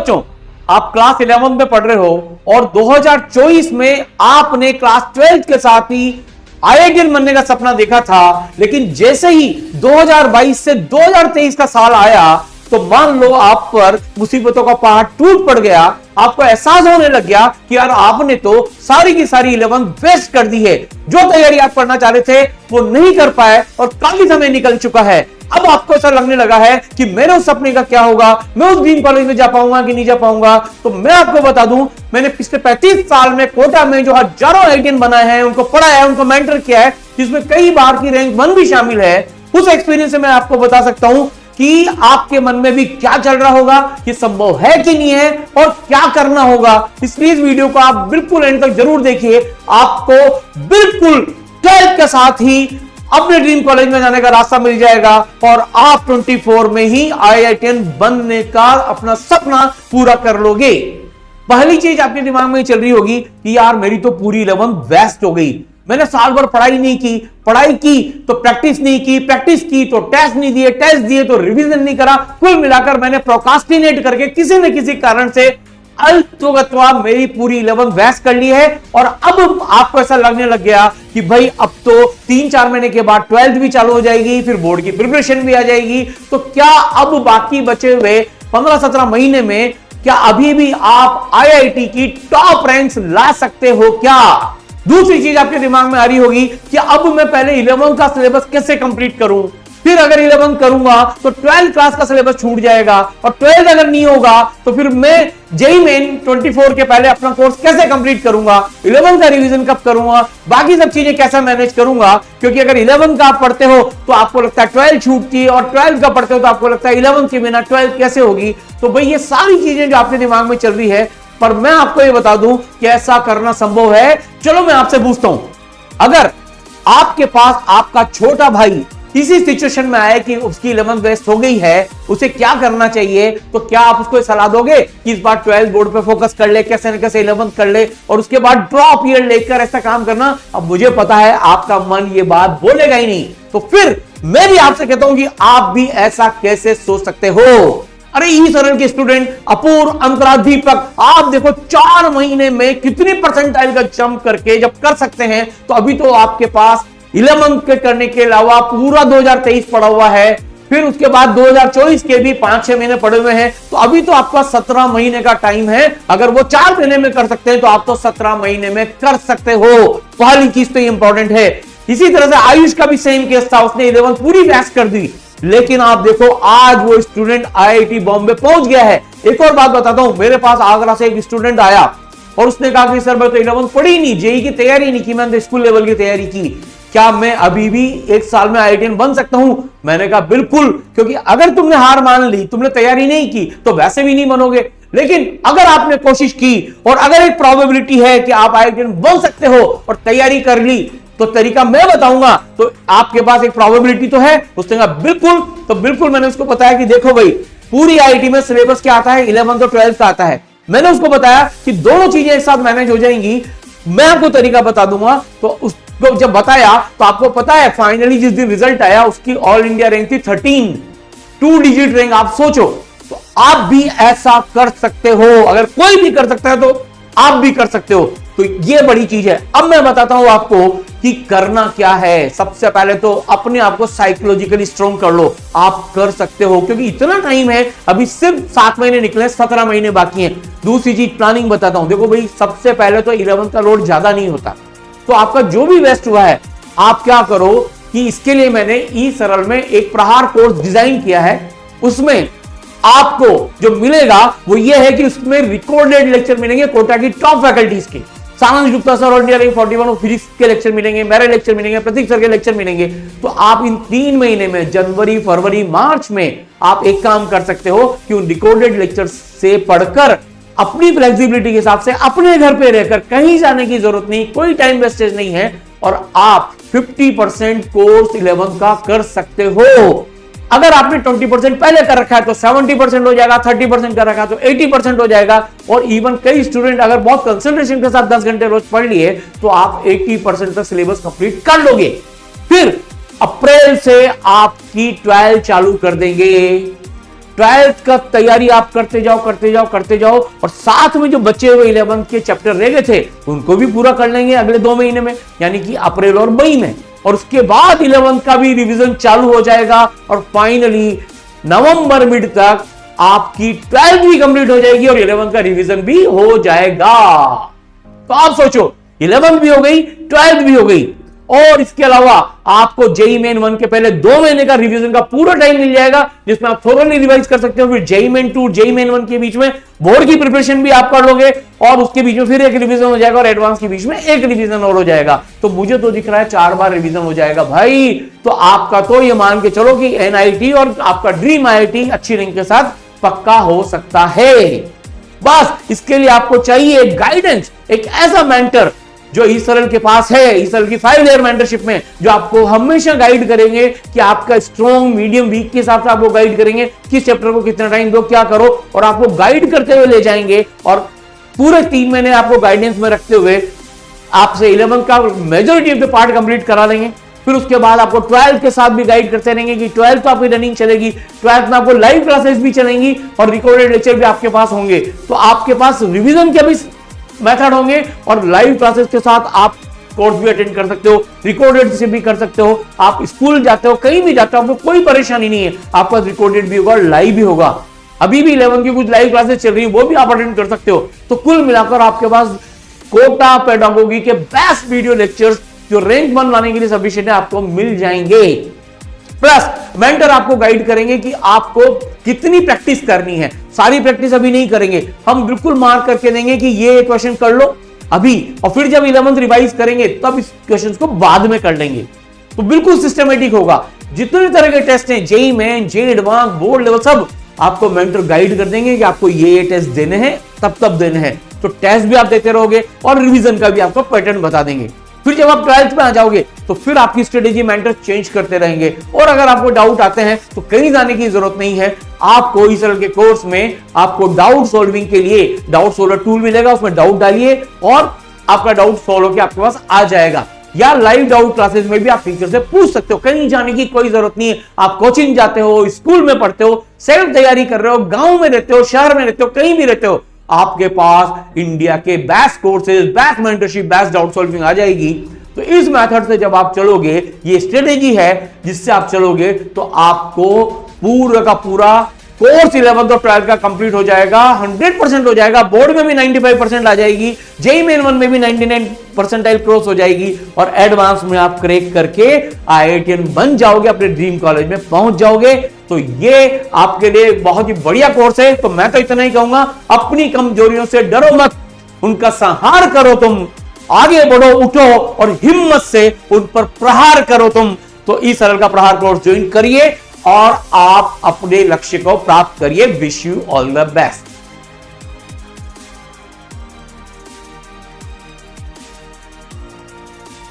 सोचो, आप क्लास 11 में पढ़ रहे हो और 2024 में आपने क्लास 12 के साथ ही आईआईटीएन बनने का सपना देखा था, लेकिन जैसे ही 2022 से 2023 का साल आया तो मान लो आप पर मुसीबतों का पहाड़ टूट पड़ गया। आपको एहसास होने लग गया कि यार आपने तो सारी की सारी 11 वेस्ट कर दी है। जो तैयारी आप करना चाह रहे थे वो नहीं कर पाए और काफी समय निकल चुका है। अब आपको ऐसा लगने लगा है कि मेरे उस सपने का क्या होगा, मैं उस ड्रीम कॉलेज में जा पाऊंगा कि नहीं जा पाऊंगा। तो मैं आपको बता दूं, मैंने पिछले 35 साल में कोटा में जो हजारों आईआईटीएन बनाए हैं, उनको पढ़ाया है, उनको मेंटर किया है, जिसमें कई बार की रैंक 1 भी शामिल है। उस एक्सपीरियंस से मैं आपको बता सकता हूं कि आपके मन में भी क्या चल रहा होगा, ये संभव है कि नहीं है और क्या करना होगा। इसलिए इस वीडियो को आप बिल्कुल एंड तक जरूर देखिए। आपको बिल्कुल 12 के साथ ही अपने ड्रीम कॉलेज में जाने का रास्ता मिल जाएगा और आप 24 में ही आईआईटीएन बनने का अपना सपना पूरा कर लोगे। पहली चीज आपके दिमाग में चल रही होगी कि यार मेरी तो पूरी 11 वेस्ट हो गई, मैंने साल भर पढ़ाई नहीं की, पढ़ाई की तो प्रैक्टिस नहीं की, प्रैक्टिस की तो टेस्ट नहीं दिए, टेस्ट दिए तो रिवीजन नहीं करा, कुल मिलाकर मैंने प्रोकास्टिनेट करके किसी न किसी कारण से अल्पत्वा मेरी पूरी 11 वेस्ट कर ली है। और अब आपको ऐसा लगने लग गया कि भाई अब तो 3-4 महीने के बाद 12th भी चालू हो जाएगी, फिर बोर्ड की प्रिपरेशन भी आ जाएगी, तो क्या अब बाकी बचे हुए 15-17 महीने में क्या अभी भी आप आईआईटी की टॉप रैंक्स ला सकते हो क्या? दूसरी चीज आपके दिमाग में आ रही होगी कि अब मैं पहले 11 का सिलेबस कैसे कंप्लीट करूं, फिर अगर 11 करूंगा तो 12 क्लास का सिलेबस छूट जाएगा और 12 अगर नहीं होगा तो फिर मैं जेईई मेन 24 के पहले अपना कोर्स कैसे कंप्लीट करूंगा, 11 का रिवीजन कब करूंगा, बाकी सब चीजें कैसे मैनेज करूंगा। क्योंकि अगर 11 का आप पढ़ते हो तो आपको लगता है 12 छूटती है और 12 का पढ़ते हो तो आपको लगता है 11 के बिना 12 कैसे होगी। तो भाई ये सारी चीजें जो आपके दिमाग में चल रही है, पर मैं आपको ये बता दूं कि ऐसा करना संभव है। चलो मैं आपसे पूछता हूं, अगर आपके पास आपका छोटा भाई इसी सिचुएशन में आए कि उसकी 11 वेस्ट हो गई है, उसे क्या करना चाहिए, तो क्या आप उसको सलाह दोगे कि इस बार 12 बोर्ड पे फोकस कर ले, कैसे न कैसे 11 कर ले और उसके बाद ड्रॉप ईयर लेकर ऐसा काम करना? अब मुझे पता है आपका मन ये बात बोलेगा ही नहीं, तो फिर मैं भी आपसे कहता हूं कि आप भी ऐसा कैसे सोच सकते हो। अरे ई सरल के स्टूडेंट अपूर्व, अंतरादीपक, आप देखो 4 महीने में कितनी परसेंटाइल का जंप करके जब कर सकते हैं, तो अभी तो आपके पास 11 के करने के अलावा पूरा 2023 पड़ा हुआ है, फिर उसके बाद 2024 के भी 5-6 महीने पड़े हुए हैं, तो अभी तो आपका 17 महीने का टाइम है। अगर वो 4 महीने में कर सकते हैं तो आप तो 17 महीने में कर सकते हो। पहली चीज तो इंपॉर्टेंट है। इसी तरह से आयुष का भी सेम केस था, उसने 11 पूरी वेस्ट कर दी, लेकिन आप देखो आज वो स्टूडेंट आईआईटी बॉम्बे पहुंच गया है। एक और बात बताता हूं, मेरे पास आगरा से एक स्टूडेंट आया और उसने कहा कि सर मैं तो 11 पढ़ी नहीं, जेईई की तैयारी नहीं की, मैंने स्कूल लेवल की तैयारी की, क्या मैं अभी भी 1 साल में आईआईटीएन बन सकता हूं? मैंने कहा बिल्कुल, क्योंकि अगर तुमने हार मान ली, तुमने तैयारी नहीं की, तो वैसे भी नहीं बनोगे। लेकिन अगर आपने कोशिश की और अगर एक प्रोबेबिलिटी है कि आप आईआईटीएन बन सकते हो और तैयारी कर ली, तो तरीका मैं बताऊंगा, तो आपके पास एक प्रोबेबिलिटी तो है। उसने कहा बिल्कुल, तो बिल्कुल मैंने उसको बताया कि देखो भाई पूरी आईआईटी में सिलेबस क्या आता है, 11 और 12 का आता है। मैंने उसको बताया कि दोनों चीजें एक साथ मैनेज हो जाएंगी, मैं आपको तरीका बता दूंगा। तो उसको जब बताया तो आपको पता है फाइनली जिस दिन रिजल्ट आया उसकी ऑल इंडिया रैंक थी 13, 2 डिजिट रैंक। आप सोचो, तो आप भी ऐसा कर सकते हो। अगर कोई भी कर सकता है तो आप भी कर सकते हो, तो ये बड़ी चीज है। अब मैं बताता हूं आपको कि करना क्या है। सबसे पहले तो अपने आप को साइकोलॉजिकली स्ट्रॉन्ग कर लो, आप कर सकते हो, क्योंकि इतना टाइम है, अभी सिर्फ 7 महीने निकले, 17 महीने बाकी हैं। दूसरी चीज प्लानिंग बताता हूं, देखो भाई सबसे पहले तो 11 का लोड ज्यादा नहीं होता, तो आपका जो भी वेस्ट हुआ है आप क्या करो कि इसके लिए मैंने ई सरल में एक प्रहार कोर्स डिजाइन किया है। उसमें आपको जो मिलेगा वो ये है कि उसमें रिकॉर्डेड लेक्चर मिलेंगे कोटा की टॉप फैकल्टीज के। सानंद गुप्ता सर और इंडिया रैंक 41 फिजिक्स के लेक्चर मिलेंगे, मेरे लेक्चर मिलेंगे, प्रतीक सर के लेक्चर मिलेंगे। तो आप इन 3 महीने में, जनवरी, फरवरी, मार्च में आप एक काम कर सकते हो कि उन रिकॉर्डेड लेक्चर से पढ़कर अपनी फ्लेक्सिबिलिटी के हिसाब से अपने घर पे रहकर, कहीं जाने की जरूरत नहीं, कोई टाइम वेस्टेज नहीं है, और आप 50% कोर्स 11 का कर सकते हो। अगर आपने 20% पहले कर रखा है तो 70% हो जाएगा, 30% कर रखा है तो 80% हो जाएगा। और इवन कई स्टूडेंट अगर बहुत कंसंट्रेशन के साथ 10 घंटे रोज पढ़ लिए तो आप 80% तक सिलेबस कंप्लीट कर लोगे। फिर अप्रैल से आपकी 12 चालू कर देंगे। 12th का तैयारी आप करते जाओ और साथ में जो बचे हुए 11th के चैप्टर रह गए थे उनको भी पूरा कर लेंगे अगले 2 महीने में, यानी कि अप्रैल और मई में। और उसके बाद 11th का भी रिवीजन चालू हो जाएगा और फाइनली नवंबर मिड तक आपकी 12th भी कंप्लीट हो जाएगी और 11th का रिवीजन भी हो जाएगा। तो आप सोचो 11th भी हो गई, 12th भी हो गई, और इसके अलावा आपको जेई मेन 1 के पहले 2 महीने का रिवीजन का पूरा टाइम मिल जाएगा, जिसमें आप थोरोली रिवाइज कर सकते हो। फिर जेई मेन 2 जेई मेन 1 के बीच में बोर्ड की प्रिपरेशन भी आप कर लोगे और उसके बीच में फिर एक रिवीजन हो जाएगा और एडवांस के बीच में एक रिवीजन और हो जाएगा। तो मुझे तो दिख रहा है 4 बार रिवीजन हो जाएगा भाई। तो आपका तो ये मान के चलो कि एनआईटी और आपका ड्रीम आईआईटी अच्छी रैंक के साथ पक्का हो सकता है। बस इसके लिए आपको चाहिए एक गाइडेंस, एक ऐसा मेंटर जो ईसरल के पास है, ईसरल की 5 ईयर मेंटरशिप में, जो आपको हमेशा गाइड करेंगे कि आपका स्ट्रॉन्ग मीडियम वीक के हिसाब से आपको गाइड करेंगे, किस चैप्टर को कितना टाइम दो, क्या करो, और आपको गाइड करते हुए ले जाएंगे। और पूरे 3 महीने आपको गाइडेंस में रखते हुए आपसे 11th का majority of the part complete करा लेंगे। फिर उसके बाद आपको 12th के साथ भी गाइड करते रहेंगे कि 12th तो आपकी रनिंग चलेगी, 12th में आपको लाइव क्लासेस भी चलेंगी और रिकॉर्डेड लेक्चर भी आपके पास होंगे। तो आपके पास रिवीजन के भी मेथड होंगे और लाइव क्लासेस के साथ आप कोर्स भी अटेंड कर सकते हो, रिकॉर्डेड से भी कर सकते हो। आप स्कूल जाते हो, कहीं भी जाते हो, आपको कोई परेशानी नहीं है, आपका रिकॉर्डेड भी होगा, लाइव भी होगा। अभी भी 11th की कुछ लाइव क्लासेस चल रही है, वो भी आप अटेंड कर सकते हो। तो कुल मिलाकर आपके पास कोटा पेडागोगी के बेस्ट वीडियो लेक्चर्स जो रैंक 1 लाने के लिए सफिशिएंट है आपको मिल जाएंगे। प्लस मेंटर आपको गाइड करेंगे कि आपको कितनी प्रैक्टिस करनी है। सारी प्रैक्टिस अभी नहीं करेंगे, हम बिल्कुल मार्क करके देंगे कि ये क्वेश्चन कर लो अभी, और फिर जब 11th रिवाइज करेंगे तब इस क्वेश्चन को बाद में कर लेंगे। तो बिल्कुल सिस्टमेटिक होगा। जितने तरह के टेस्ट हैं, JEE main, JEE advance, board level, सब आपको मेंटर गाइड कर देंगे कि आपको ये टेस्ट देने हैं, तब देने हैं। तो टेस्ट भी आप देते रहोगे और रिवीजन का भी आपको पैटर्न बता देंगे। फिर जब आप 12th में आ जाओगे तो फिर आपकी स्ट्रेटेजी मेंटर चेंज करते रहेंगे। और अगर आपको डाउट आते हैं तो कहीं जाने की जरूरत नहीं है, आपको ईसरल के कोर्स में आपको डाउट सॉल्विंग के लिए डाउट सॉल्वर टूल मिलेगा, उसमें डाउट डालिए और आपका डाउट सॉल्व होकर आपके पास आ जाएगा। या लाइव डाउट क्लासेस में भी आप टीचर से पूछ सकते हो, कहीं जाने की कोई जरूरत नहीं है। आप कोचिंग जाते हो, स्कूल में पढ़ते हो, सेल्फ तैयारी कर रहे हो, गांव में रहते हो, शहर में रहते हो, कहीं भी रहते हो, आपके पास इंडिया के best courses, best mentorship, best doubt solving आ जाएगी। तो इस मेथड से जब आप चलोगे, ये स्ट्रेटेजी है जिससे आप चलोगे, तो आपको पूरा का पूरा कोर्स 11th और 12th का कंप्लीट हो जाएगा, 100% हो जाएगा। बोर्ड में भी 95% आ जाएगी, जेई मेन 1 में भी 99 परसेंटाइल क्रॉस हो जाएगी और एडवांस में आप क्रैक करके आईआईटीएन बन जाओगे, अपने ड्रीम कॉलेज में पहुंच जाओगे। तो ये आपके लिए बहुत ही बढ़िया कोर्स है। तो मैं तो इतना ही कहूंगा, अपनी कमजोरियों से डरो मत, उनका संहार करो, तुम आगे बढ़ो, उठो और हिम्मत से उन पर प्रहार करो तुम। तो ईसरल का प्रहार कोर्स ज्वाइन करिए और आप अपने लक्ष्य को प्राप्त करिए। Wish you all the best.